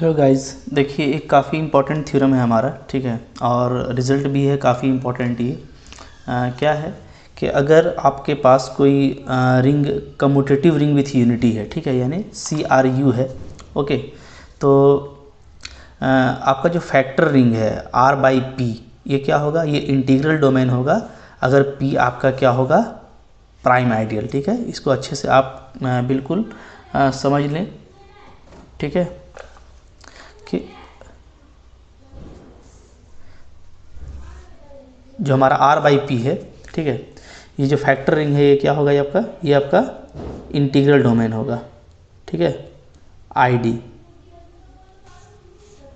Hello guys, देखिए एक काफ़ी इम्पोर्टेंट थ्योरम है हमारा, ठीक है। और रिज़ल्ट भी है काफ़ी इम्पोर्टेंट ये। क्या है कि अगर आपके पास कोई ring commutative ring with unity है, ठीक है, यानी CRU है, ओके। तो आपका जो फैक्टर रिंग है R/P, ये क्या होगा, ये इंटीग्रल डोमेन होगा अगर P आपका क्या होगा, प्राइम आइडियल, ठीक है। इसको अच्छे से आप बिल्कुल समझ लें, ठीक है, कि जो हमारा R/P है, ठीक है, ये जो फैक्टर रिंग है ये क्या होगा, ये आपका इंटीग्रल डोमेन होगा, ठीक है। ID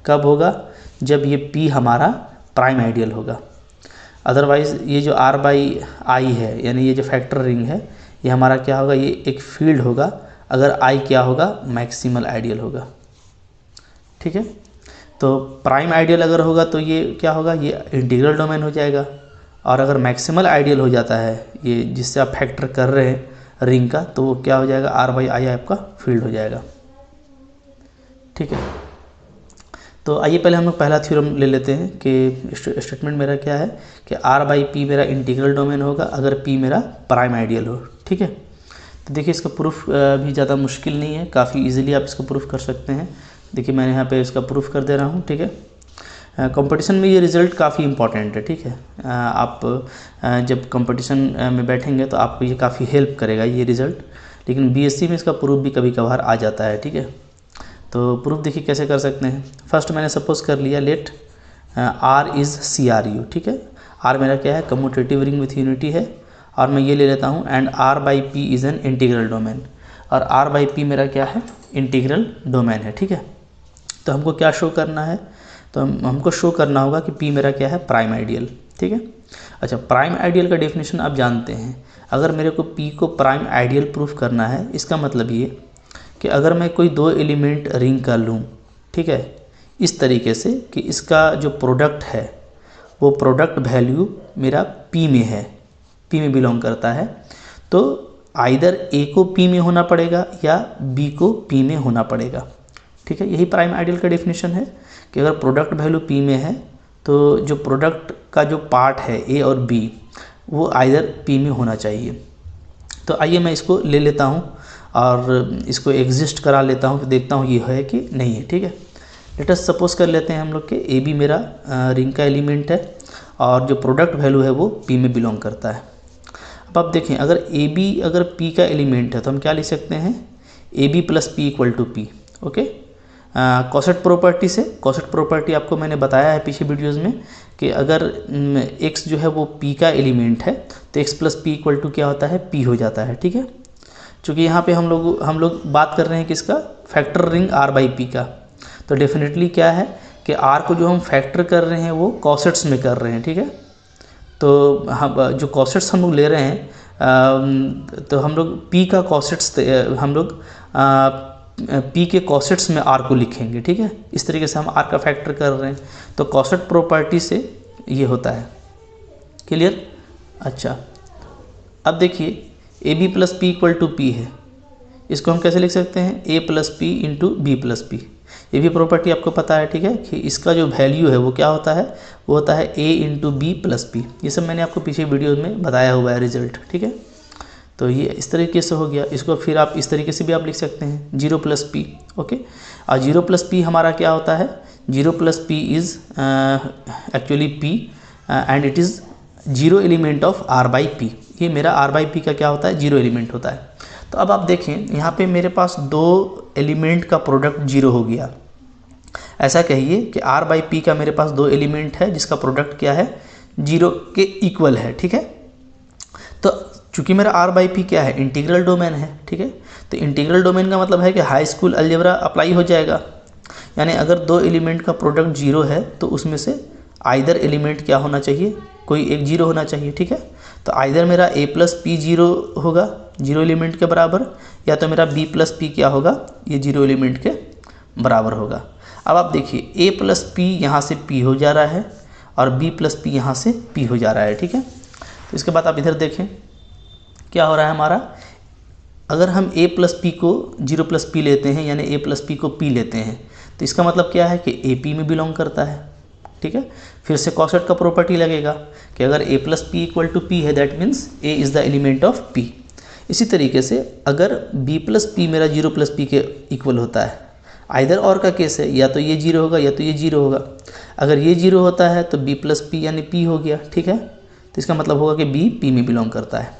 कब होगा, जब ये P हमारा प्राइम आइडियल होगा। अदरवाइज़ ये जो R/I है, यानी ये जो फैक्टर रिंग है, ये हमारा क्या होगा, ये एक फील्ड होगा अगर I क्या होगा, मैक्सिमल आइडियल होगा, ठीक है। तो प्राइम आइडियल अगर होगा तो ये क्या होगा, ये इंटीग्रल डोमेन हो जाएगा। और अगर मैक्सिमल आइडियल हो जाता है ये जिससे आप फैक्टर कर रहे हैं रिंग का, तो वो क्या हो जाएगा, R/I आपका फील्ड हो जाएगा, ठीक है। तो आइए पहले हम लोग पहला थ्योरम ले लेते हैं कि स्टेटमेंट मेरा क्या है कि R/P मेरा इंटीग्रल डोमेन होगा अगर P मेरा प्राइम आइडियल हो, ठीक है। तो देखिए इसका प्रूफ भी ज़्यादा मुश्किल नहीं है, काफ़ी इजीली आप इसको प्रूफ कर सकते हैं। देखिए मैंने यहाँ पे इसका प्रूफ कर दे रहा हूँ, ठीक है। कंपटीशन में ये रिज़ल्ट काफ़ी इंपॉर्टेंट है, ठीक है। आप जब कंपटीशन में बैठेंगे तो आपको ये काफ़ी हेल्प करेगा ये रिज़ल्ट, लेकिन BSc में इसका प्रूफ भी कभी कभार आ जाता है, ठीक है। तो प्रूफ देखिए कैसे कर सकते हैं। फर्स्ट मैंने सपोज कर लिया लेट R इज़ CRU, ठीक है। R मेरा क्या है, कम्यूटेटिव रिंग विथ यूनिटी है, और मैं ये ले लेता हूँ and R/P is an integral domain, और R/P मेरा क्या है, इंटीग्रल डोमेन है, ठीक है। तो हमको क्या शो करना है, तो हमको शो करना होगा कि P मेरा क्या है, प्राइम आइडियल, ठीक है। अच्छा, प्राइम आइडियल का डेफिनेशन आप जानते हैं। अगर मेरे को P को प्राइम आइडियल प्रूफ करना है, इसका मतलब ये कि अगर मैं कोई दो एलिमेंट रिंग का लूँ, ठीक है, इस तरीके से कि इसका जो प्रोडक्ट है वो प्रोडक्ट वैल्यू मेरा P में है, P में बिलोंग करता है, तो आइदर A को P में होना पड़ेगा या B को P में होना पड़ेगा, ठीक है। यही प्राइम आइडियल का डेफिनेशन है कि अगर प्रोडक्ट वैल्यू P में है तो जो प्रोडक्ट का जो पार्ट है A और B वो आइदर P में होना चाहिए। तो आइए मैं इसको ले लेता हूँ और इसको एग्जिस्ट करा लेता हूँ, देखता हूँ ये है कि नहीं है, ठीक है। लेट अस सपोज कर लेते हैं हम लोग के AB मेरा रिंग का एलिमेंट है और जो प्रोडक्ट वैल्यू है वो P में बिलोंग करता है। अब आप देखें अगर AB अगर P का एलिमेंट है तो हम क्या लिख सकते हैं, AB + P = P, okay. कॉसेट property से, कॉसेट प्रॉपर्टी आपको मैंने बताया है पीछे वीडियोस में कि अगर x जो है वो P का एलिमेंट है तो x + P = क्या होता है, P हो जाता है, ठीक है। चूँकि यहाँ पे हम लोग बात कर रहे हैं किसका, फैक्टर रिंग R/P का, तो डेफिनेटली क्या है कि R को जो हम फैक्टर कर रहे हैं वो कॉसेट्स में कर रहे हैं, ठीक है। तो हम जो कॉसेट्स हम लोग ले रहे हैं तो हम लोग P का कॉसेट्स हम लोग P के कॉसेट्स में R को लिखेंगे, ठीक है। इस तरीके से हम R का फैक्टर कर रहे हैं, तो कॉसेट प्रॉपर्टी से ये होता है, क्लियर। अच्छा, अब देखिए AB + P = P है, इसको हम कैसे लिख सकते हैं, A + P × B + P। ये भी प्रॉपर्टी आपको पता है, ठीक है, कि इसका जो वैल्यू है वो क्या होता है, वो होता है A × B + P। ये सब मैंने आपको पीछे वीडियो में बताया हुआ है रिजल्ट, ठीक है। तो ये इस तरीके से हो गया। इसको फिर आप इस तरीके से भी आप लिख सकते हैं 0 + P, ओके। और 0 + P हमारा क्या होता है, 0 + P is actually P and it is 0 element of R/P। ये मेरा R/P का क्या होता है, 0 एलिमेंट होता है। तो अब आप देखें यहाँ पे मेरे पास दो एलिमेंट का प्रोडक्ट 0 हो गया। ऐसा कहिए कि R/P का मेरे पास दो एलिमेंट है जिसका प्रोडक्ट क्या है, 0 के इक्वल है, ठीक है। तो चूंकि मेरा R/P क्या है, इंटीग्रल डोमेन है, ठीक है। तो इंटीग्रल डोमेन का मतलब है कि हाई स्कूल अलजेब्रा अप्लाई हो जाएगा, यानी अगर दो एलिमेंट का प्रोडक्ट 0 है तो उसमें से आइदर एलिमेंट क्या होना चाहिए, कोई एक 0 होना चाहिए, ठीक है। तो आइदर मेरा A + P 0 होगा, 0 एलिमेंट के बराबर, या तो मेरा B + P क्या होगा, ये 0 एलिमेंट के बराबर होगा। अब आप देखिए A + P यहाँ से P हो जा रहा है और B + P यहाँ से P हो जा रहा है, ठीक है। तो इसके बाद आप इधर देखें क्या हो रहा है हमारा, अगर हम A + P को 0 + P लेते हैं, यानी A + P को P लेते हैं, तो इसका मतलब क्या है कि ए पी में बिलोंग करता है। ठीक है, फिर से कॉसेट का प्रॉपर्टी लगेगा कि अगर A plus P equal to P है that means A is the element of P. इसी तरीके से अगर बी प्लस पी मेरा जीरो प्लस पी के इक्वल होता है, आइदर और का केस है, या तो ये जीरो होगा या तो ये जीरो होगा। अगर ये जीरो होता है तो बी प्लस पी यानी पी हो गया। ठीक है, तो इसका मतलब होगा कि बी पी में बिलोंग करता है।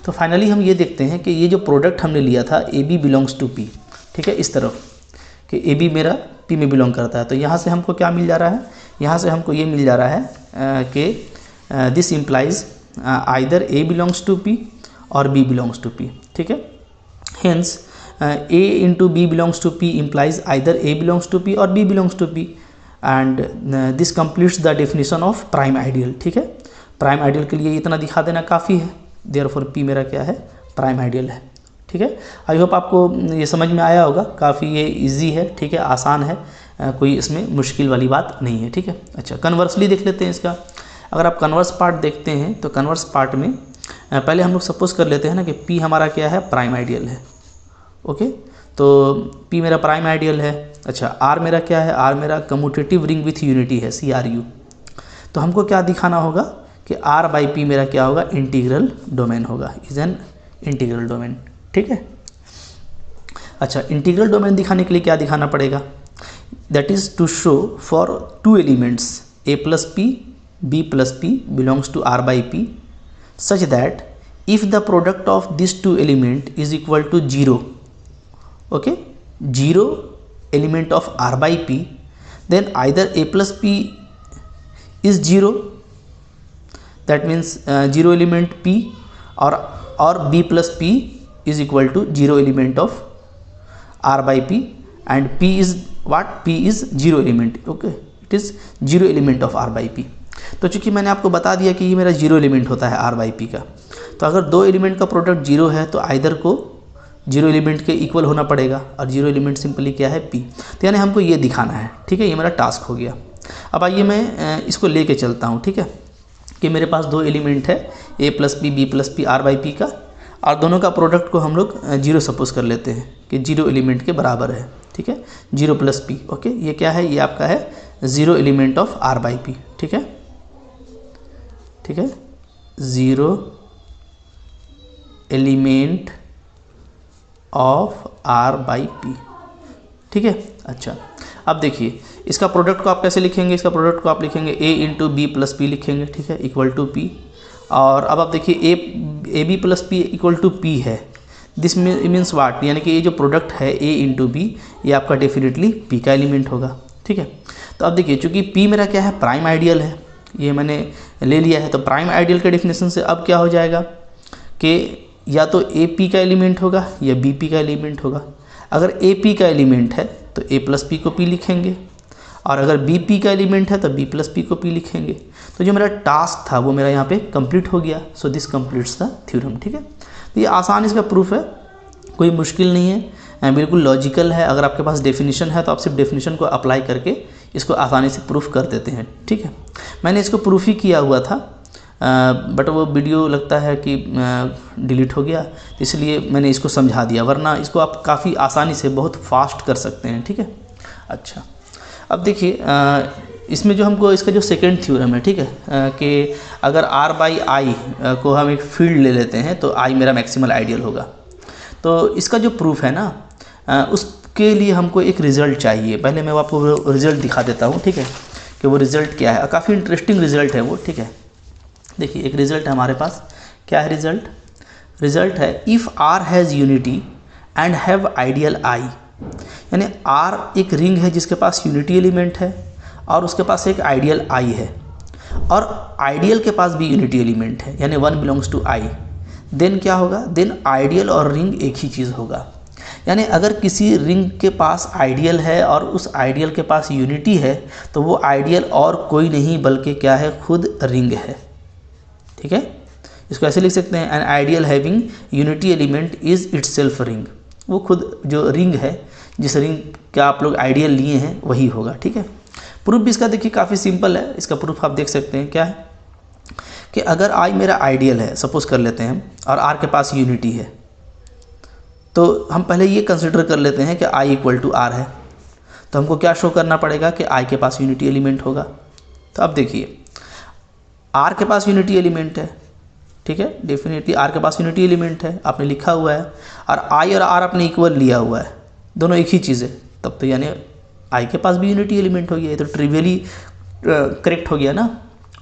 तो फाइनली हम ये देखते हैं कि ये जो प्रोडक्ट हमने लिया था a b belongs to P, ठीक है, इस तरफ कि ए बी मेरा पी में बिलोंग करता है। तो यहाँ से हमको क्या मिल जा रहा है, यहाँ से हमको ये मिल जा रहा है कि this implies either A belongs to P और बी बिलोंग्स टू पी। ठीक है, hence A into B belongs to P implies either A belongs to P और B belongs to P and this completes the definition of prime ideal. ठीक है, prime ideal के लिए इतना दिखा देना काफ़ी है, देयरफॉर पी मेरा क्या है, प्राइम आइडियल है। ठीक है, आई होप आपको ये समझ में आया होगा, काफ़ी ये इजी है। ठीक है, आसान है, कोई इसमें मुश्किल वाली बात नहीं है। ठीक है, अच्छा कन्वर्सली देख लेते हैं इसका। अगर आप कन्वर्स पार्ट देखते हैं तो कन्वर्स पार्ट में पहले हम लोग सपोज कर लेते हैं ना कि पी हमारा क्या है, प्राइम आइडियल है। ओके, तो पी मेरा प्राइम आइडियल है। अच्छा, आर मेरा क्या है, आर मेरा कम्यूटेटिव रिंग विथ यूनिटी है, CRU। तो हमको क्या दिखाना होगा कि आर बाई पी मेरा क्या होगा, इंटीग्रल डोमेन होगा, इज एन इंटीग्रल डोमेन। ठीक है, अच्छा इंटीग्रल डोमेन दिखाने के लिए क्या दिखाना पड़ेगा, that is to show for two elements a plus P B plus P belongs to R by P such that if the product of these two element is equal to 0, okay, 0 element of r by p, then either a plus p is 0, that means 0 element p, or b plus p is equal to 0 element of r by p, and p is what, p is 0 element, okay, it is 0 element of r by p। तो चूंकि मैंने आपको बता दिया कि ये मेरा zero element होता है आर बाई पी का, तो अगर दो एलिमेंट का प्रोडक्ट जीरो है तो आइदर को जीरो एलिमेंट के इक्वल होना पड़ेगा, और जीरो एलिमेंट सिंपली क्या है, पी। तो यानी हमको ये दिखाना है। ठीक है, ये मेरा टास्क हो गया। अब आइए मैं इसको लेके चलता हूँ। ठीक है, कि मेरे पास दो एलिमेंट है A plus P B plus P R by P का, और दोनों का प्रोडक्ट को हम लोग जीरो सपोज कर लेते हैं कि जीरो एलिमेंट के बराबर है। ठीक है, जीरो प्लस पी, ओके, ये क्या है, ये आपका है zero element of R by P. ठीक है, ठीक है, zero element of R by P. ठीक है, अच्छा अब देखिए इसका प्रोडक्ट को आप कैसे लिखेंगे, इसका प्रोडक्ट को आप लिखेंगे ए इंटू बी प्लस पी लिखेंगे। ठीक है, इक्वल टू पी। और अब आप देखिए a b plus P equal to P है, दिस मीन्स वाट, यानी कि ये जो प्रोडक्ट है ए इंटू बी, ये आपका डेफिनेटली पी का एलिमेंट होगा। ठीक है, तो अब देखिए चूँकि पी मेरा क्या है, प्राइम आइडियल है, ये मैंने ले लिया है, तो प्राइम आइडियल के डेफिनेशन से अब क्या हो जाएगा कि या तो ए पी का एलिमेंट होगा या बी पी का एलिमेंट होगा। अगर ए पी का एलिमेंट है तो ए प्लस पी को पी लिखेंगे, और अगर बी पी का एलिमेंट है तो बी प्लस पी को पी लिखेंगे। तो जो मेरा टास्क था वो मेरा यहाँ पे कंप्लीट हो गया। So this completes the theorem. ठीक है, तो ये आसान इसका प्रूफ है, कोई मुश्किल नहीं है, बिल्कुल लॉजिकल है। अगर आपके पास डेफिनेशन है तो आप सिर्फ डेफिनेशन को अप्लाई करके इसको आसानी से प्रूफ कर देते हैं। ठीक है, मैंने इसको प्रूफ ही किया हुआ था, बट वो वीडियो लगता है कि डिलीट हो गया, इसलिए मैंने इसको समझा दिया, वरना इसको आप काफ़ी आसानी से बहुत फास्ट कर सकते हैं। ठीक है, अच्छा अब देखिए इसमें जो हमको इसका जो सेकेंड थ्योरम है, ठीक है, कि अगर r बाई आई को हम एक फील्ड ले लेते हैं तो i मेरा मैक्सिमल आइडियल होगा। तो इसका जो प्रूफ है ना, उसके लिए हमको एक रिज़ल्ट चाहिए। पहले मैं आपको रिज़ल्ट दिखा देता हूँ। ठीक है, कि वो रिज़ल्ट क्या है, काफ़ी इंटरेस्टिंग रिज़ल्ट है वो। ठीक है, देखिए एक रिज़ल्ट है हमारे पास, क्या है रिज़ल्ट है if R has unity and have ideal I, यानी R एक रिंग है जिसके पास यूनिटी एलिमेंट है और उसके पास एक आइडियल I है, और आइडियल के पास भी यूनिटी एलिमेंट है, यानी one belongs to I, then क्या होगा, देन आइडियल और रिंग एक ही चीज़ होगा। यानी अगर किसी रिंग के पास आइडियल है और उस आइडियल के पास यूनिटी है तो वो आइडियल और कोई नहीं बल्कि क्या है, खुद रिंग है। ठीक है, इसको ऐसे लिख सकते हैं, an ideal having unity element is itself ring. वो खुद जो रिंग है, जिस रिंग का आप लोग आइडियल लिए हैं वही होगा। ठीक है, प्रूफ भी इसका देखिए काफ़ी सिंपल है। इसका प्रूफ आप देख सकते हैं, क्या है कि अगर I मेरा आइडियल है, सपोज कर लेते हैं, और R के पास यूनिटी है, तो हम पहले ये कंसिडर कर लेते हैं कि I इक्वल टू R है। तो हमको क्या शो करना पड़ेगा कि आई के पास यूनिटी एलिमेंट होगा। तो अब देखिए आर के पास यूनिटी एलिमेंट है, ठीक है, डेफिनेटली आर के पास यूनिटी एलिमेंट है, आपने लिखा हुआ है, और आई और आर आपने इक्वल लिया हुआ है, दोनों एक ही चीज़ है, तब तो यानी आई के पास भी यूनिटी एलिमेंट हो गया, ये तो ट्रिवियली करेक्ट हो गया ना।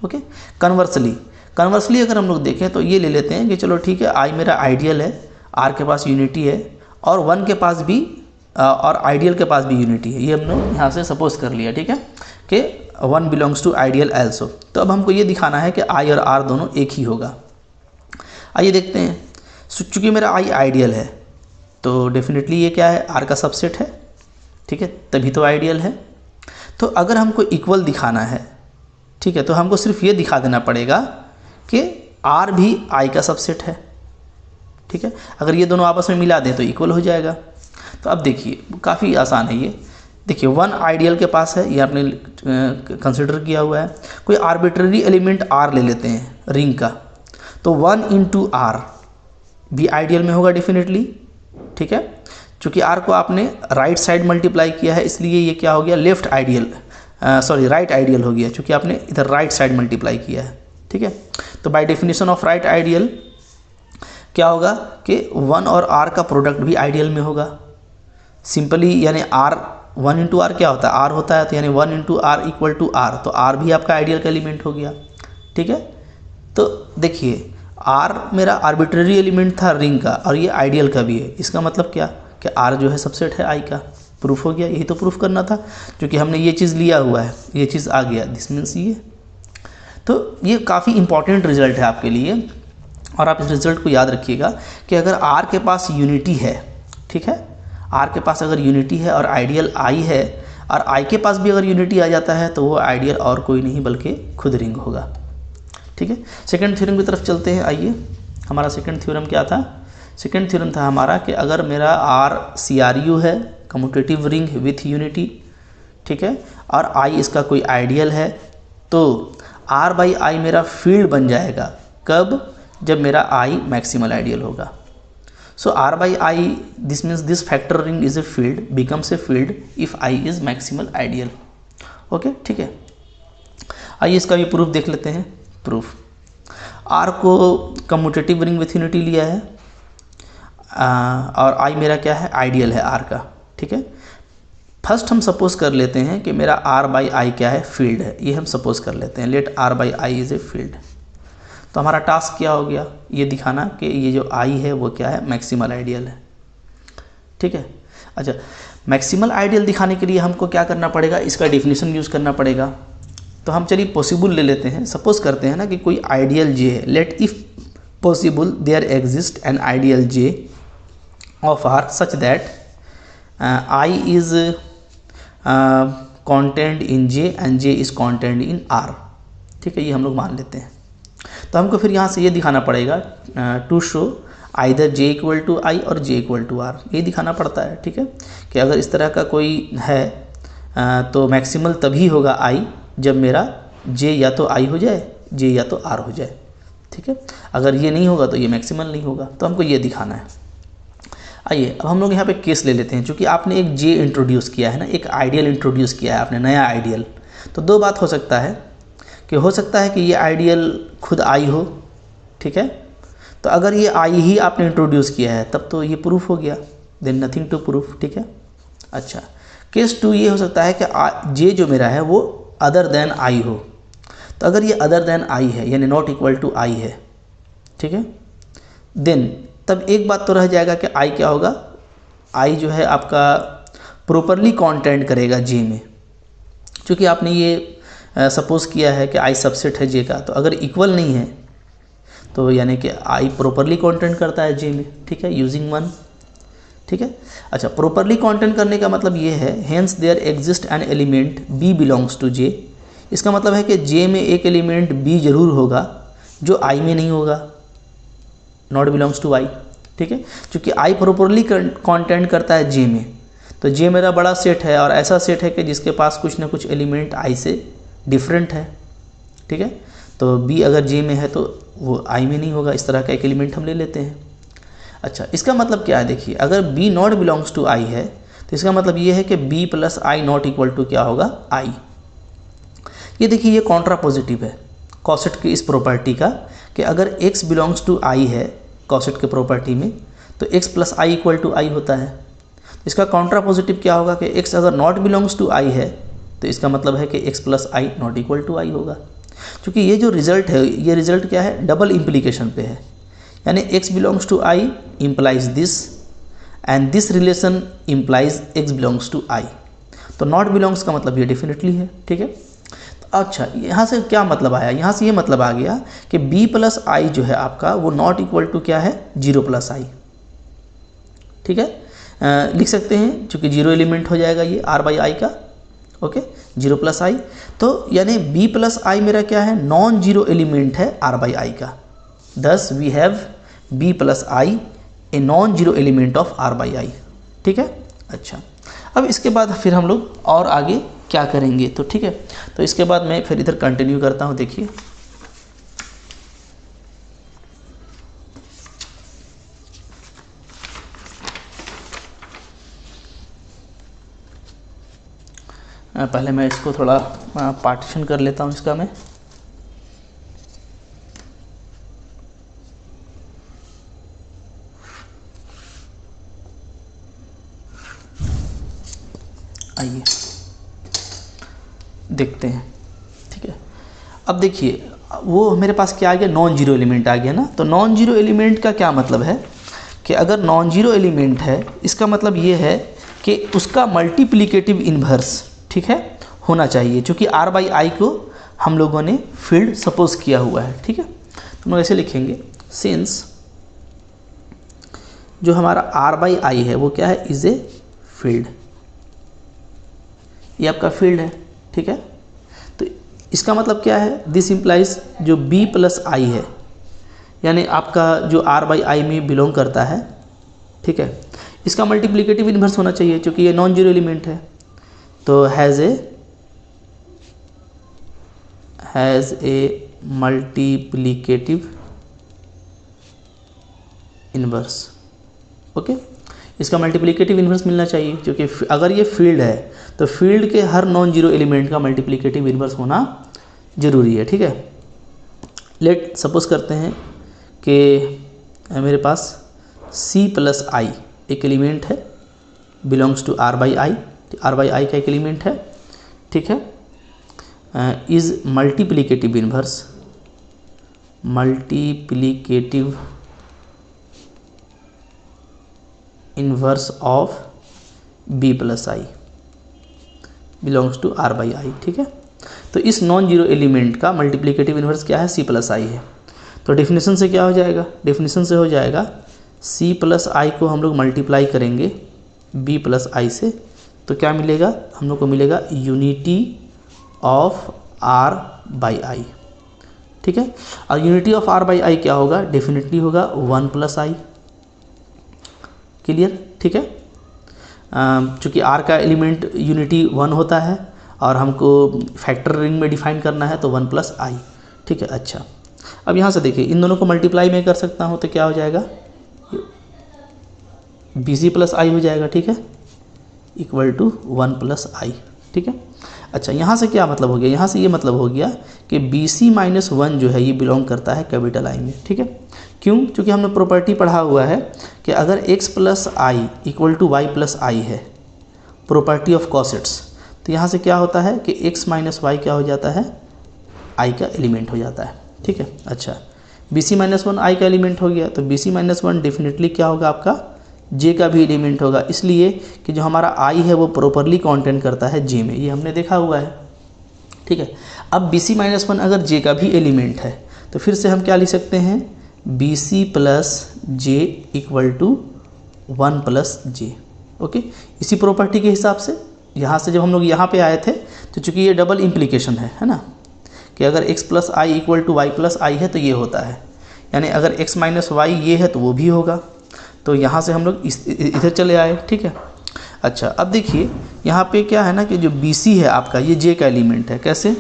ओके, कन्वर्सली अगर हम लोग देखें तो ये ले लेते हैं कि चलो ठीक है, आई मेरा आइडियल है, आर के पास यूनिटी है, और वन के पास भी और आइडियल के पास भी यूनिटी है, ये हमने यहाँ से सपोज कर लिया, ठीक है, कि one belongs to ideal also. तो अब हमको ये दिखाना है कि आई और आर दोनों एक ही होगा। आइए देखते हैं, चूँकि मेरा आई आइडियल है तो डेफिनेटली ये क्या है, आर का सबसेट है, ठीक है, तभी तो आइडियल है। तो अगर हमको इक्वल दिखाना है, ठीक है, तो हमको सिर्फ ये दिखा देना पड़ेगा कि आर भी आई का सबसेट है, ठीक है, अगर ये दोनों आपस में मिला दें तो इक्वल हो जाएगा। तो अब देखिए काफ़ी आसान है ये, देखिए वन आइडियल के पास है, ये आपने कंसिडर किया हुआ है, कोई आर्बिट्ररी एलिमेंट आर ले लेते हैं रिंग का, तो 1 इंटू आर भी आइडियल में होगा डेफिनेटली, ठीक है, चूँकि आर को आपने राइट साइड मल्टीप्लाई किया है इसलिए ये क्या हो गया, left ideal, sorry right ideal हो गया, चूँकि आपने इधर राइट साइड मल्टीप्लाई किया है, ठीक है। तो by definition of right ideal क्या होगा कि 1 और आर का प्रोडक्ट भी आइडियल में होगा सिंपली, यानी आर 1 इंटू आर क्या होता है, आर होता है, तो यानी 1 into R equal to R, तो आर भी आपका आइडियल का एलिमेंट हो गया, ठीक है। तो देखिए आर मेरा आर्बिट्ररी एलिमेंट था रिंग का और ये आइडियल का भी है, इसका मतलब क्या कि आर जो है सबसेट है आई का, प्रूफ हो गया, यही तो प्रूफ करना था, क्योंकि हमने ये चीज़ लिया हुआ है, ये चीज़ आ गया, दिस मीन्स ये। तो ये काफ़ी इंपॉर्टेंट रिजल्ट है आपके लिए, और आप इस रिजल्ट को याद रखिएगा कि अगर आर के पास यूनिटी है, ठीक है, आर के पास अगर यूनिटी है और आइडियल आई है, और आई के पास भी अगर यूनिटी आ जाता है तो वो आइडियल और कोई नहीं बल्कि खुद रिंग होगा, ठीक है। सेकंड थ्योरम की तरफ चलते हैं। आइए, हमारा सेकंड थ्योरम क्या था, सेकंड थ्योरम था हमारा कि अगर मेरा आर CRU है, कम्यूटेटिव रिंग विथ यूनिटी, ठीक है, और आई इसका कोई आइडियल है, तो R बाई आई मेरा फील्ड बन जाएगा, कब, जब मेरा आई मैक्सिमल आइडियल होगा। सो R by I, this means this factor ring is a field, becomes a field if I is maximal ideal. Okay, ठीक है। आइए इसका भी प्रूफ देख लेते हैं। प्रूफ, R को कम्यूटेटिव रिंग विथ यूनिटी लिया है, और आई मेरा क्या है, आइडियल है R का, ठीक है। फर्स्ट हम सपोज कर लेते हैं कि मेरा R बाई आई क्या है, फील्ड है, ये हम सपोज कर लेते हैं, let R by I is a field. तो हमारा टास्क क्या हो गया, ये दिखाना कि ये जो I है वो क्या है, मैक्सिमल आइडियल है, ठीक है। अच्छा, मैक्सिमल आइडियल दिखाने के लिए हमको क्या करना पड़ेगा, इसका डेफिनेशन यूज़ करना पड़ेगा। तो हम चलिए पॉसिबल ले लेते हैं, सपोज करते हैं ना कि कोई आइडियल J है, let if possible there exist an ideal J of R such that I is contained in J and J is contained in R, ठीक है, ये हम लोग मान लेते हैं। तो हमको फिर यहाँ से ये दिखाना पड़ेगा to show either J equal to I और J इक्वल टू आर, ये दिखाना पड़ता है, ठीक है, कि अगर इस तरह का कोई है तो मैक्सिमल तभी होगा I जब मेरा J या तो I हो जाए, J या तो R हो जाए, ठीक है, अगर ये नहीं होगा तो ये मैक्सिमल नहीं होगा। तो हमको ये दिखाना है। आइए अब हम लोग यहाँ पे केस ले लेते हैं, क्योंकि आपने एक J इंट्रोड्यूस किया है ना, एक आइडियल इंट्रोड्यूस किया है आपने, नया आइडियल। तो दो बात हो सकता है कि हो सकता है कि ये आइडियल खुद आई हो, ठीक है, तो अगर ये आई ही आपने इंट्रोड्यूस किया है तब तो ये प्रूफ हो गया, देन नथिंग टू प्रूफ, ठीक है। अच्छा, केस 2 ये हो सकता है कि J जो मेरा है वो अदर देन आई हो। तो अगर ये अदर देन आई है यानी नॉट इक्वल टू आई है, ठीक है, देन तब एक बात तो रह जाएगा कि आई क्या होगा, आई जो है आपका प्रॉपरली कॉन्टेंट करेगा J में, क्योंकि आपने ये सपोज़ किया है कि आई सबसेट है J का। तो अगर इक्वल नहीं है तो यानी कि आई प्रॉपरली कॉन्टेंट करता है J में, ठीक है, यूजिंग 1, ठीक है। अच्छा, प्रॉपरली कॉन्टेंट करने का मतलब ये है, hence there exist an element B belongs to J, इसका मतलब है कि J में एक एलिमेंट B जरूर होगा जो I में नहीं होगा, नॉट बिलोंग्स टू आई, ठीक है, क्योंकि आई प्रॉपरली कॉन्टेंट करता है J में। तो J मेरा बड़ा सेट है और ऐसा सेट है कि जिसके पास कुछ ना कुछ एलिमेंट आई से डिफरेंट है, ठीक है। तो B अगर J में है तो वो आई में नहीं होगा, इस तरह का एक एलिमेंट हम ले लेते हैं। अच्छा, इसका मतलब क्या है, देखिए, अगर B not belongs to I है तो इसका मतलब ये है कि B plus I not equal to क्या होगा, आई। ये देखिए ये कॉन्ट्रापोजिटिव है कॉसेट की इस प्रॉपर्टी का कि अगर x बिलोंग्स टू i है कॉसेट के प्रॉपर्टी में तो x plus I equal to I होता है। इसका कॉन्ट्रापोजिटिव क्या होगा कि x अगर नॉट बिलोंग्स टू i है तो इसका मतलब है कि x plus I not equal to I होगा। क्योंकि ये जो रिजल्ट है ये रिजल्ट क्या है, डबल इम्प्लीकेशन पे है, यानी x belongs to i implies this and this relation implies x belongs to i। तो नॉट बिलोंग्स का मतलब ये डेफिनेटली है, ठीक है। अच्छा यहाँ से क्या मतलब आया, यहाँ से ये मतलब आ गया कि b प्लस आई जो है आपका वो नॉट इक्वल टू क्या है, 0 प्लस आई, ठीक है। लिख सकते हैं चूँकि 0 एलिमेंट हो जाएगा ये r बाई आई का, ओके 0 प्लस आई। तो यानी b प्लस आई मेरा क्या है, नॉन जीरो एलिमेंट है r बाई आई का। Thus we have b plus I a non zero element of r by I, ठीक है। अच्छा अब इसके बाद फिर हम लोग और आगे क्या करेंगे, तो ठीक है। तो इसके बाद मैं फिर इधर कंटिन्यू करता हूँ। देखिए पहले मैं इसको थोड़ा पार्टीशन कर लेता हूँ इसका मैं। आइए देखते हैं, ठीक है। अब देखिए वो मेरे पास क्या आ गया, नॉन जीरो एलिमेंट आ गया ना। तो नॉन जीरो एलिमेंट का क्या मतलब है कि अगर नॉन जीरो एलिमेंट है इसका मतलब ये है कि उसका मल्टीप्लिकेटिव इन्वर्स, ठीक है, होना चाहिए, क्योंकि r बाई आई को हम लोगों ने फील्ड सपोज किया हुआ है, ठीक है। तो हम लोग ऐसे लिखेंगे, सिंस जो हमारा r बाई आई है वो क्या है, इज ए फील्ड, ये आपका फील्ड है, ठीक है। तो इसका मतलब क्या है, दिस इम्प्लाइज जो b प्लस आई है यानी आपका जो r बाई आई में बिलोंग करता है, ठीक है, इसका मल्टीप्लिकेटिव इन्वर्स होना चाहिए क्योंकि ये नॉन जीरो एलिमेंट है। तो has a multiplicative inverse, okay. इसका मल्टीप्लिकेटिव इन्वर्स मिलना चाहिए क्योंकि अगर ये फील्ड है तो फील्ड के हर नॉन जीरो एलिमेंट का मल्टीप्लिकेटिव इन्वर्स होना ज़रूरी है, ठीक है। लेट सपोज करते हैं कि मेरे पास c प्लस आई एक एलिमेंट है, belongs to r by I, r by I का एक एलिमेंट है, ठीक है। Is multiplicative inverse of b plus I belongs to r by I, ठीक है। तो इस नॉन जीरो एलिमेंट का मल्टीप्लिकेटिव इन्वर्स क्या है, c प्लस आई है। तो डेफिनेशन से क्या हो जाएगा, डेफिनेशन से हो जाएगा c प्लस आई को हम लोग मल्टीप्लाई करेंगे b प्लस आई से, तो क्या मिलेगा, हम लोग को मिलेगा unity of r by I, ठीक है। और unity of r by I क्या होगा, डेफिनेटली होगा 1 प्लस आई, क्लियर, ठीक है। चूँकि r का एलिमेंट यूनिटी 1 होता है और हमको फैक्टर रिंग में डिफाइन करना है तो 1 प्लस आई, ठीक है। अच्छा अब यहाँ से देखिए इन दोनों को मल्टीप्लाई मैं कर सकता हूँ तो क्या हो जाएगा, bc प्लस आई हो जाएगा, ठीक है, इक्वल टू 1 प्लस आई, ठीक है। अच्छा यहाँ से क्या मतलब हो गया, यहाँ से ये मतलब हो गया कि bc माइनस 1 जो है ये बिलोंग करता है कैपिटल आई में, ठीक है। क्यों, क्योंकि हमने प्रॉपर्टी पढ़ा हुआ है कि अगर x plus I equal to Y plus I है, प्रॉपर्टी ऑफ कॉसेट्स, तो यहाँ से क्या होता है कि x माइनस वाई क्या हो जाता है, i का एलिमेंट हो जाता है, ठीक है। अच्छा bc माइनस 1 i का एलिमेंट हो गया, तो bc माइनस 1 डेफिनेटली क्या होगा आपका, j का भी एलिमेंट होगा, इसलिए कि जो हमारा i है वो प्रॉपरली कंटेंट करता है j में, ये हमने देखा हुआ है, ठीक है। अब bc माइनस 1 अगर j का भी एलिमेंट है तो फिर से हम क्या लिख सकते हैं, bc plus j equal to 1 plus j, okay. इसी प्रॉपर्टी के हिसाब से यहाँ से जब हम लोग यहाँ पे आए थे तो चूँकि ये डबल इम्प्लीकेशन है ना, कि अगर x plus I equal to Y plus I है तो ये होता है, यानी अगर x माइनस वाई ये है तो वो भी होगा। तो यहाँ से हम लोग इधर चले आए, ठीक है। अच्छा अब देखिए यहाँ पे क्या है ना कि जो BC है आपका ये J का एलिमेंट है, कैसे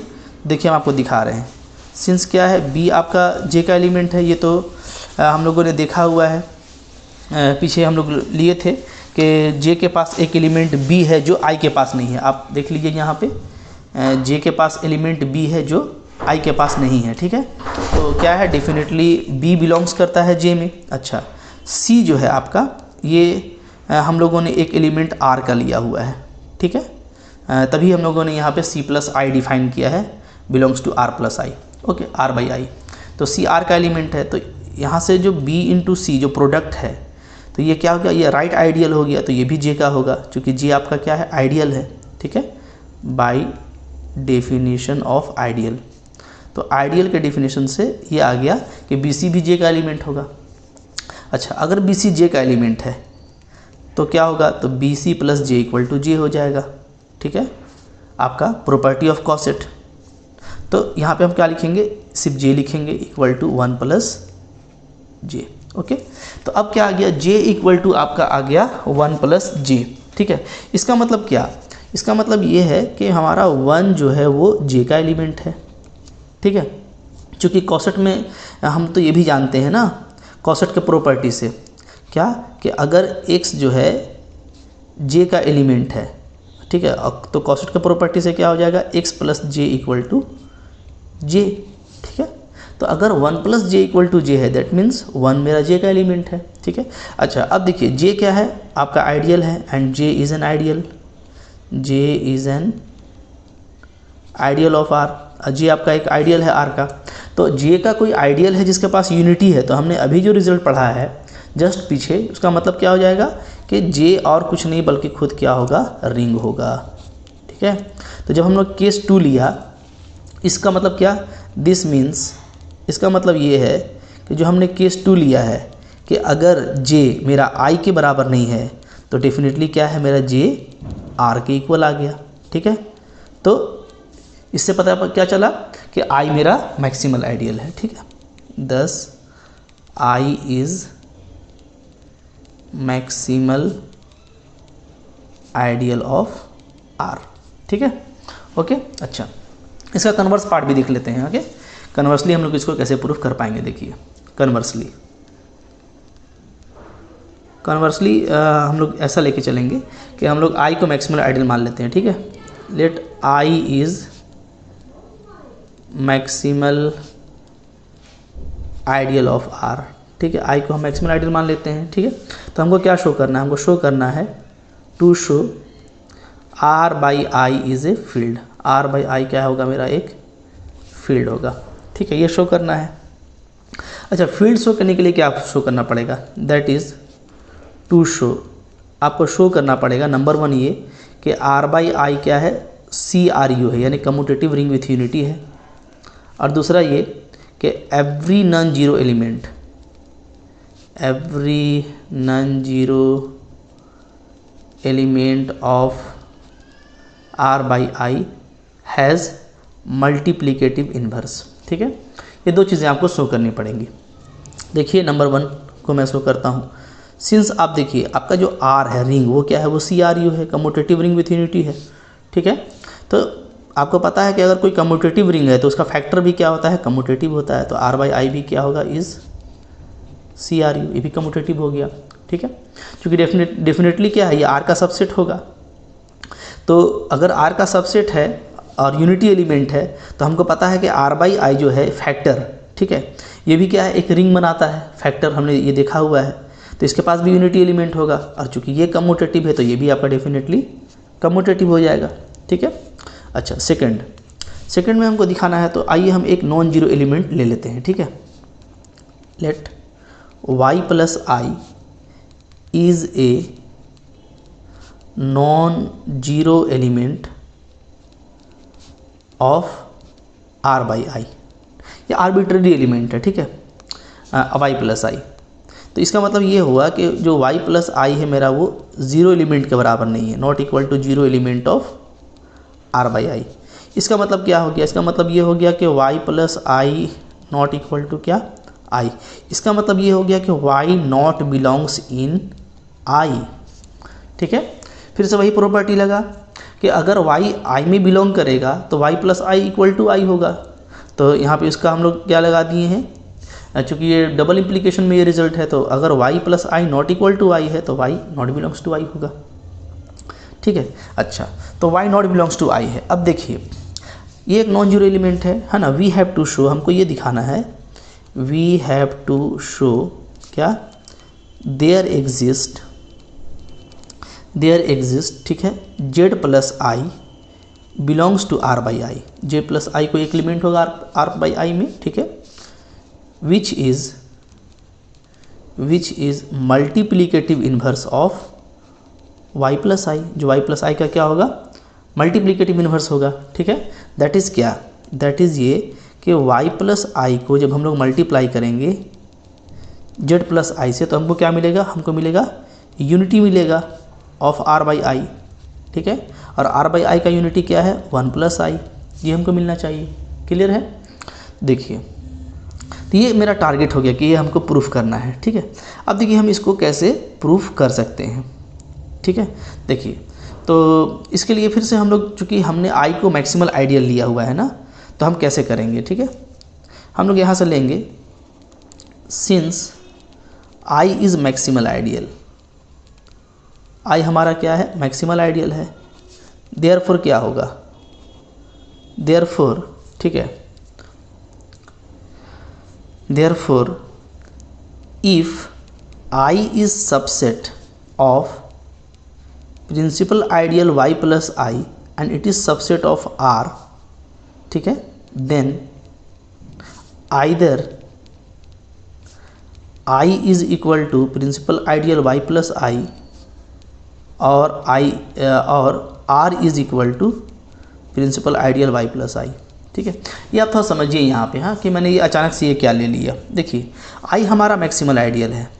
देखिए हम आपको दिखा रहे हैं। सिंस क्या है B आपका J का एलिमेंट है, ये तो हम लोगों ने देखा हुआ है, पीछे हम लोग लिए थे कि जे के पास एक एलिमेंट बी है जो आई के पास नहीं है। आप देख लीजिए यहाँ पे जे के पास एलिमेंट बी है जो आई के पास नहीं है, ठीक है। तो क्या है, डेफिनेटली बी बिलोंग्स करता है जे में। अच्छा, सी जो है आपका, ये हम लोगों ने एक एलिमेंट आर का लिया हुआ है, ठीक है। तभी हम लोगों ने यहाँ पे सी प्लस आई डिफाइन किया है, belongs to R plus I, okay, R by I. तो सी आर का एलिमेंट है, तो यहाँ से जो बी इंटू सी जो प्रोडक्ट है, तो ये क्या हो गया, ये राइट आइडियल हो गया, तो ये भी जे का होगा, क्योंकि जे आपका क्या है, आइडियल है, ठीक है, बाई डेफिनेशन ऑफ आइडियल। तो आइडियल के डेफिनेशन से ये आ गया कि बी सी भी जे का एलिमेंट होगा। अच्छा, अगर बी सी जे का एलिमेंट है तो क्या होगा, तो B C plus J equal to J हो जाएगा, ठीक है, आपका प्रॉपर्टी ऑफ कॉसेट। तो यहाँ पे हम क्या लिखेंगे, सिर्फ जे लिखेंगे, equal to 1 plus J, okay. तो अब क्या आ गया, जे इक्वल टू आपका आ गया 1 प्लस जे, ठीक है। इसका मतलब क्या, इसका मतलब ये है कि हमारा 1 जो है वो जे का एलिमेंट है, ठीक है। चूँकि कॉसेट में हम तो ये भी जानते हैं ना, कॉसेट के प्रॉपर्टी से क्या, कि अगर x जो है j का एलिमेंट है, ठीक है, तो कॉसेट के प्रॉपर्टी से क्या हो जाएगा, x plus J equal to J, ठीक है। तो अगर 1 plus J equal to J है, दैट मीन्स 1 मेरा j का एलिमेंट है, ठीक है। अच्छा, अब देखिए j क्या है, आपका आइडियल है, and j is an ideal, j is an ideal of r, j आपका एक आइडियल है r का। तो j का कोई आइडियल है जिसके पास यूनिटी है, तो हमने अभी जो रिजल्ट पढ़ा है जस्ट पीछे, उसका मतलब क्या हो जाएगा कि j और कुछ नहीं बल्कि खुद क्या होगा, रिंग होगा, ठीक है। तो जब हम लोग केस 2 लिया, इसका मतलब क्या, दिस मीन्स, इसका मतलब ये है कि जो हमने केस 2 लिया है कि अगर j मेरा i के बराबर नहीं है, तो डेफिनेटली क्या है, मेरा j r के इक्वल आ गया, ठीक है। तो इससे पता क्या चला कि i मेरा मैक्सिमल आइडियल है, ठीक है। thus i is maximal ideal of R, ठीक है, ओके। अच्छा, इसका कन्वर्स पार्ट भी देख लेते हैं, ओके। कन्वर्सली हम लोग इसको कैसे प्रूफ कर पाएंगे, देखिए कन्वर्सली हम लोग ऐसा लेके चलेंगे कि हम लोग I को मैक्सिमल आइडियल मान लेते हैं, ठीक है। Let I is maximal ideal of R, ठीक है। I को हम मैक्सिमल आइडियल मान लेते हैं, ठीक है। तो हमको क्या शो करना है, हमको शो करना है to show R by I is a field, R by I क्या होगा, मेरा एक फील्ड होगा, ठीक है, ये शो करना है। अच्छा, फील्ड शो करने के लिए क्या शो करना पड़ेगा, दैट इज़ टू शो, आपको शो करना पड़ेगा नंबर 1 ये कि R बाई आई क्या है, CRU है, यानी कम्यूटेटिव रिंग विथ यूनिटी है। और दूसरा ये कि every non zero element, every non-zero element of R by I has multiplicative inverse, ठीक है। ये दो चीज़ें आपको शो करनी पड़ेंगी। देखिए नंबर 1 को मैं शो करता हूँ, सिंस आप देखिए आपका जो R है रिंग, वो क्या है, वो CRU है, कम्यूटेटिव रिंग विथ यूनिटी है, ठीक है। तो आपको पता है कि अगर कोई कम्यूटेटिव रिंग है तो उसका फैक्टर भी क्या होता है, कम्यूटेटिव होता है। तो R बाई आई भी क्या होगा, इज़ CRU, ये भी कम्यूटेटिव हो गया, ठीक है। क्योंकि डेफिनेटली क्या है, ये R का सबसेट होगा। तो अगर R का सबसेट है और यूनिटी एलिमेंट है, तो हमको पता है कि R बाई आई जो है फैक्टर, ठीक है, ये भी क्या है, एक रिंग बनाता है, फैक्टर हमने ये देखा हुआ है। तो इसके पास भी यूनिटी एलिमेंट होगा, और चूँकि ये कम्यूटेटिव है तो ये भी आपका डेफिनेटली कम्यूटेटिव हो जाएगा, ठीक है। अच्छा, सेकंड में हमको दिखाना है, तो आइए हम एक नॉन जीरो एलिमेंट ले लेते हैं, ठीक है। Let y plus I is a non zero element of R by I, ये आर्बिट्ररी एलिमेंट है, ठीक है, y प्लस आई। तो इसका मतलब ये हुआ कि जो y प्लस आई है मेरा, वो ज़ीरो एलिमेंट के बराबर नहीं है, not equal to zero element of R by I. इसका मतलब क्या हो गया, इसका मतलब ये हो गया कि y plus I not equal to क्या, I। इसका मतलब ये हो गया कि y not belongs in I, ठीक है। फिर से वही प्रॉपर्टी लगा कि अगर y I में बिलोंग करेगा तो y plus I equal to I होगा। तो यहाँ पे इसका हम लोग क्या लगा दिए हैं, चूँकि ये डबल इम्प्लीकेशन में ये रिजल्ट है, तो अगर y plus I not equal to I है तो y not belongs to I होगा। ठीक है, अच्छा, तो y not belongs to I है। अब देखिए ये एक नॉन जीरो एलिमेंट है ना। वी हैव टू शो, हमको ये दिखाना है, वी हैव टू शो क्या, देयर एग्जिस्ट, ठीक है, z plus I belongs to r by I. j plus I को एक एलिमेंट होगा r बाई आई में, ठीक है, which is multiplicative inverse of y plus I. जो y प्लस आई का क्या होगा, मल्टीप्लीकेटिव इन्वर्स होगा। ठीक है, दैट इज़ क्या, दैट इज़ ये कि y प्लस आई को जब हम लोग मल्टीप्लाई करेंगे z प्लस आई से, तो हमको क्या मिलेगा, हमको मिलेगा यूनिटी मिलेगा ऑफ r बाई आई। ठीक है, और r बाई आई का यूनिटी क्या है, 1 प्लस आई, ये हमको मिलना चाहिए। क्लियर है। देखिए तो ये मेरा टारगेट हो गया कि ये हमको प्रूफ करना है। ठीक है, अब देखिए हम इसको कैसे प्रूफ कर सकते हैं। ठीक है, देखिए तो इसके लिए फिर से हम लोग, चूँकि हमने आई को मैक्सिमल आइडियल लिया हुआ है ना, तो हम कैसे करेंगे। ठीक है, हम लोग यहाँ से लेंगे, since I is maximal ideal, I हमारा क्या है, मैक्सिमल आइडियल है, देयरफॉर क्या होगा, देयरफॉर, ठीक है, therefore if I is subset of principal ideal y plus I and it is subset of r, ठीक है, then either i is equal to principal ideal y plus I और r is equal to principal ideal y plus I. ठीक है, ये आप थोड़ा समझिए यहाँ पे, हाँ, कि मैंने ये अचानक से ये क्या ले लिया। देखिए i हमारा मैक्सिमल आइडियल है,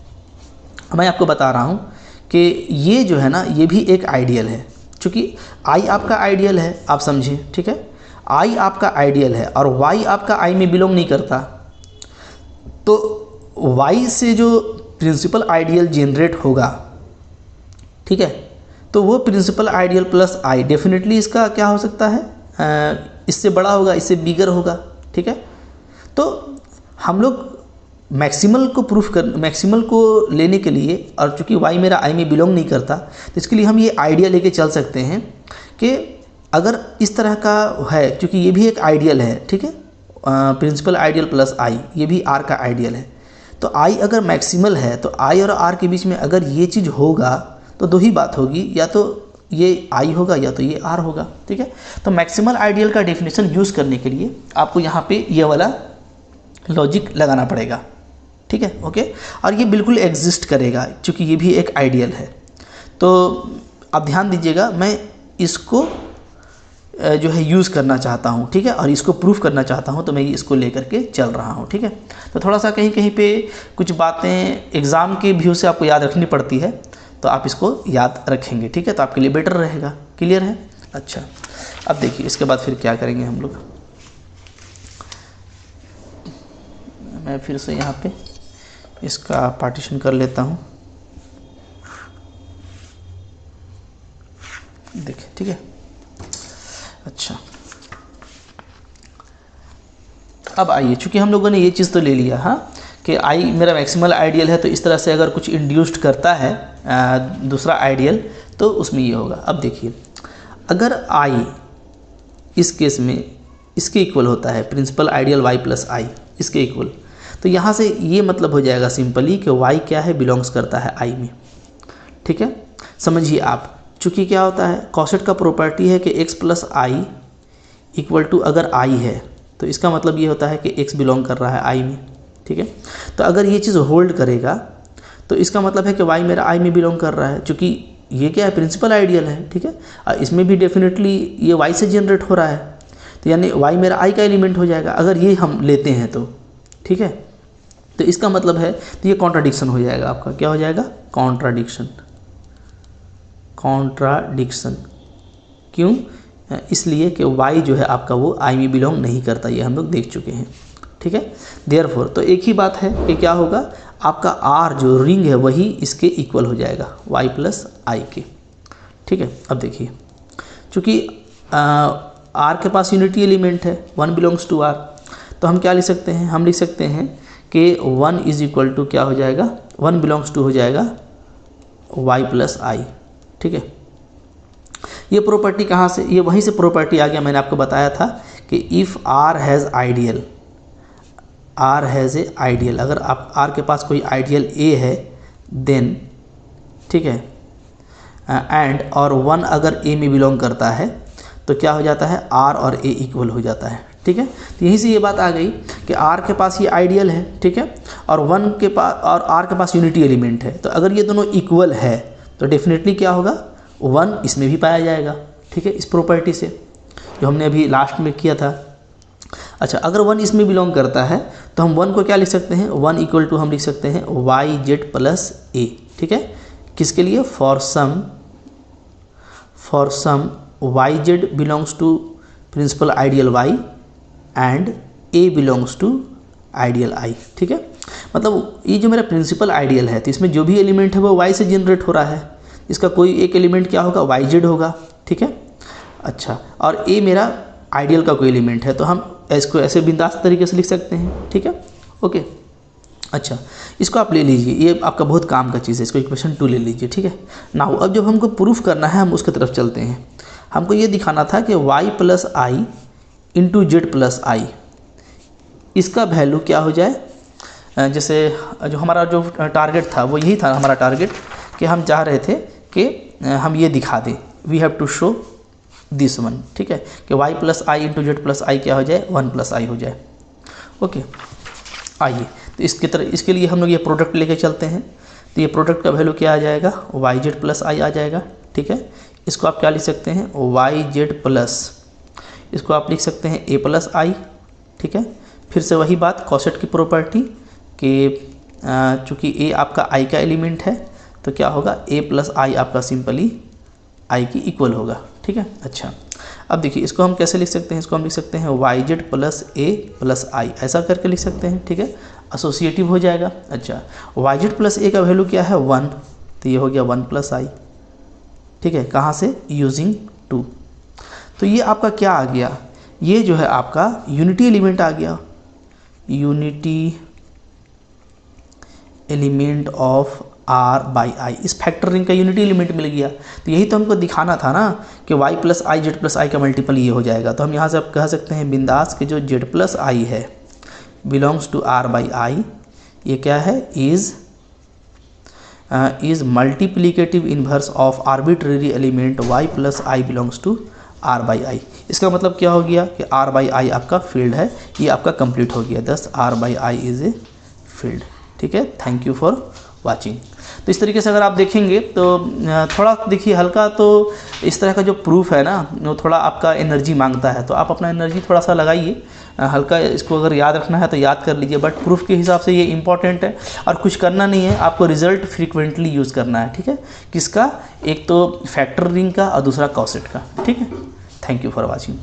मैं आपको बता रहा हूँ कि ये जो है ना, ये भी एक आइडियल है। चूँकि i आपका आइडियल है, आप समझिए, ठीक है, i आपका आइडियल है और y आपका i में बिलोंग नहीं करता, तो y से जो प्रिंसिपल आइडियल जनरेट होगा, ठीक है, तो वो principal ideal plus i definitely इसका क्या हो सकता है, इससे बड़ा होगा, इससे बिगर होगा। ठीक है, तो हम लोग मैक्सिमल को लेने के लिए, और चूँकि y मेरा i में बिलोंग नहीं करता, तो इसके लिए हम ये आइडिया लेके चल सकते हैं कि अगर इस तरह का है, चूँकि ये भी एक आइडियल है, ठीक है, प्रिंसिपल आइडियल प्लस i, ये भी r का आइडियल है, तो i अगर मैक्सिमल है तो i और r के बीच में अगर ये चीज़ होगा तो दो ही बात होगी, या तो ये i होगा या तो ये r होगा। ठीक है, तो मैक्सिमल आइडियल का डेफिनेशन यूज़ करने के लिए आपको यहाँ पे ये वाला लॉजिक लगाना पड़ेगा। ठीक है, ओके, और ये बिल्कुल एग्जिस्ट करेगा क्योंकि ये भी एक आइडियल है। तो आप ध्यान दीजिएगा, मैं इसको जो है यूज़ करना चाहता हूँ, ठीक है, और इसको प्रूफ करना चाहता हूँ, तो मैं इसको लेकर के चल रहा हूँ। ठीक है, तो थोड़ा सा कहीं कहीं पे कुछ बातें एग्ज़ाम के व्यू से आपको याद रखनी पड़ती है, तो आप इसको याद रखेंगे। ठीक है, तो आपके लिए बेटर रहेगा। क्लियर है। अच्छा, अब देखिए इसके बाद फिर क्या करेंगे हम लोग, मैं फिर से यहाँ पे इसका पार्टीशन कर लेता हूँ। देखिए, ठीक है, अच्छा, अब आइए, चूँकि हम लोगों ने ये चीज़ तो ले लिया, हाँ, कि आई मेरा मैक्सिमल आइडियल है, तो इस तरह से अगर कुछ इंड्यूस्ड करता है दूसरा आइडियल, तो उसमें ये होगा। अब देखिए, अगर आई इस केस में इसके इक्वल होता है, प्रिंसिपल आइडियल y प्लस आई इसके इक्वल, तो यहाँ से ये मतलब हो जाएगा सिंपली कि y क्या है, बिलोंग्स करता है i में। ठीक है, समझिए आप, चूँकि क्या होता है, कॉसेट का प्रॉपर्टी है कि x plus I equal to अगर i है, तो इसका मतलब ये होता है कि x बिलोंग कर रहा है i में। ठीक है, तो अगर ये चीज़ होल्ड करेगा तो इसका मतलब है कि y मेरा i में बिलोंग कर रहा है, चूँकि ये क्या है, प्रिंसिपल आइडियल है। ठीक है, और इसमें भी डेफिनेटली ये y से जनरेट हो रहा है, तो यानी y मेरा i का एलिमेंट हो जाएगा अगर ये हम लेते हैं तो। ठीक है, तो इसका मतलब है, तो ये कॉन्ट्राडिक्शन हो जाएगा आपका, क्या हो जाएगा, कॉन्ट्राडिक्शन। क्यों, इसलिए कि y जो है आपका वो i में बिलोंग नहीं करता, ये हम लोग देख चुके हैं। ठीक है, देयरफॉर तो एक ही बात है कि क्या होगा, आपका r जो रिंग है वही इसके इक्वल हो जाएगा y प्लस आई के। ठीक है, अब देखिए, चूँकि r के पास यूनिटी एलिमेंट है, 1 बिलोंग्स टू r, तो हम क्या लिख सकते हैं, हम लिख सकते हैं कि 1 इज इक्वल टू क्या हो जाएगा, 1 बिलोंग्स टू हो जाएगा y प्लस आई। ठीक है, ये प्रॉपर्टी कहाँ से, ये वहीं से प्रॉपर्टी आ गया, मैंने आपको बताया था कि if r has ideal, r has a ideal, अगर आप r के पास कोई आइडियल a है देन, ठीक है, एंड और 1 अगर a में बिलोंग करता है तो क्या हो जाता है, r और a इक्वल हो जाता है। ठीक है, तो यहीं से ये बात आ गई कि r के पास ये आइडियल है, ठीक है, और 1 के पास और r के पास यूनिटी एलिमेंट है, तो अगर ये दोनों इक्वल है तो डेफिनेटली क्या होगा, 1 इसमें भी पाया जाएगा। ठीक है, इस प्रॉपर्टी से जो हमने अभी लास्ट में किया था। अच्छा, अगर 1 इसमें बिलोंग करता है तो हम 1 को क्या लिख सकते हैं, 1 इक्वल टू हम लिख सकते हैं वाई जेड प्लस ए। ठीक है, किसके लिए, for some y z belongs to principal ideal y and a belongs to ideal I. ठीक है, मतलब ये जो मेरा प्रिंसिपल आइडियल है तो इसमें जो भी एलिमेंट है वो वाई से जनरेट हो रहा है, इसका कोई एक एलिमेंट क्या होगा, वाई जेड होगा। ठीक है, अच्छा, और ए मेरा आइडियल का कोई एलिमेंट है तो हम इसको ऐसे बिंदास तरीके से लिख सकते हैं। ठीक है, ओके, अच्छा, इसको आप ले लीजिए, ये आपका बहुत काम का चीज़ है, इसको इक्वेशन 2 ले लीजिए। ठीक है, नाउ अब जब हमको प्रूफ करना है हम उसकी तरफ चलते हैं। हमको ये दिखाना था कि y plus I into z plus आई, इसका वैल्यू क्या हो जाए, जैसे जो हमारा जो टारगेट था वो यही था हमारा टारगेट, कि हम चाह रहे थे कि हम ये दिखा दें, we have to show this one. ठीक है, कि y plus I into z plus I क्या हो जाए, 1 प्लस आई हो जाए। ओके, आइए तो इसके लिए हम लोग ये प्रोडक्ट लेके चलते हैं। तो ये प्रोडक्ट का वैल्यू क्या आ जाएगा, वाई जेड प्लस आई आ जाएगा। ठीक है, इसको आप क्या लिख सकते हैं, वाई जेड प्लस, इसको आप लिख सकते हैं ए प्लस आई। ठीक है, फिर से वही बात कॉसेट की प्रॉपर्टी कि चूँकि ए आपका आई का एलिमेंट है तो क्या होगा, ए प्लस आई आपका सिंपली आई की इक्वल होगा। ठीक है, अच्छा, अब देखिए इसको हम कैसे लिख सकते हैं, इसको हम लिख सकते हैं वाई जेड प्लस ए प्लस आई, ऐसा करके लिख सकते हैं। ठीक है, एसोसिएटिव हो जाएगा। अच्छा, वाई जेड प्लस ए का वैल्यू क्या है, 1, तो ये हो गया 1 प्लस आई। ठीक है, कहाँ से, यूजिंग 2। तो ये आपका क्या आ गया, ये जो है आपका यूनिटी एलिमेंट आ गया, unity element of r by आई, इस फैक्टर रिंग का यूनिटी एलिमेंट मिल गया। तो यही तो हमको दिखाना था ना कि y plus I Z plus I का मल्टीपल ये हो जाएगा। तो हम यहाँ से आप कह सकते हैं बिंदास कि जो z प्लस आई है belongs to r by I, ये क्या है, is multiplicative inverse of arbitrary element y plus I belongs to r by I. इसका मतलब क्या हो गया कि r बाई आई आपका फील्ड है, ये आपका कंप्लीट हो गया, दस r by I is a field. ठीक है, थैंक यू फॉर वाचिंग। तो इस तरीके से अगर आप देखेंगे तो थोड़ा देखिए हल्का, तो इस तरह का जो प्रूफ है ना वो थोड़ा आपका एनर्जी मांगता है, तो आप अपना एनर्जी थोड़ा सा लगाइए, हल्का इसको अगर याद रखना है तो याद कर लीजिए, बट प्रूफ के हिसाब से ये इंपॉर्टेंट है और कुछ करना नहीं है, आपको रिजल्ट फ्रीक्वेंटली यूज़ करना है। ठीक है, किसका, एक तो फैक्टर रिंग का और दूसरा कॉसेट का। ठीक है, थैंक यू फॉर वॉचिंग।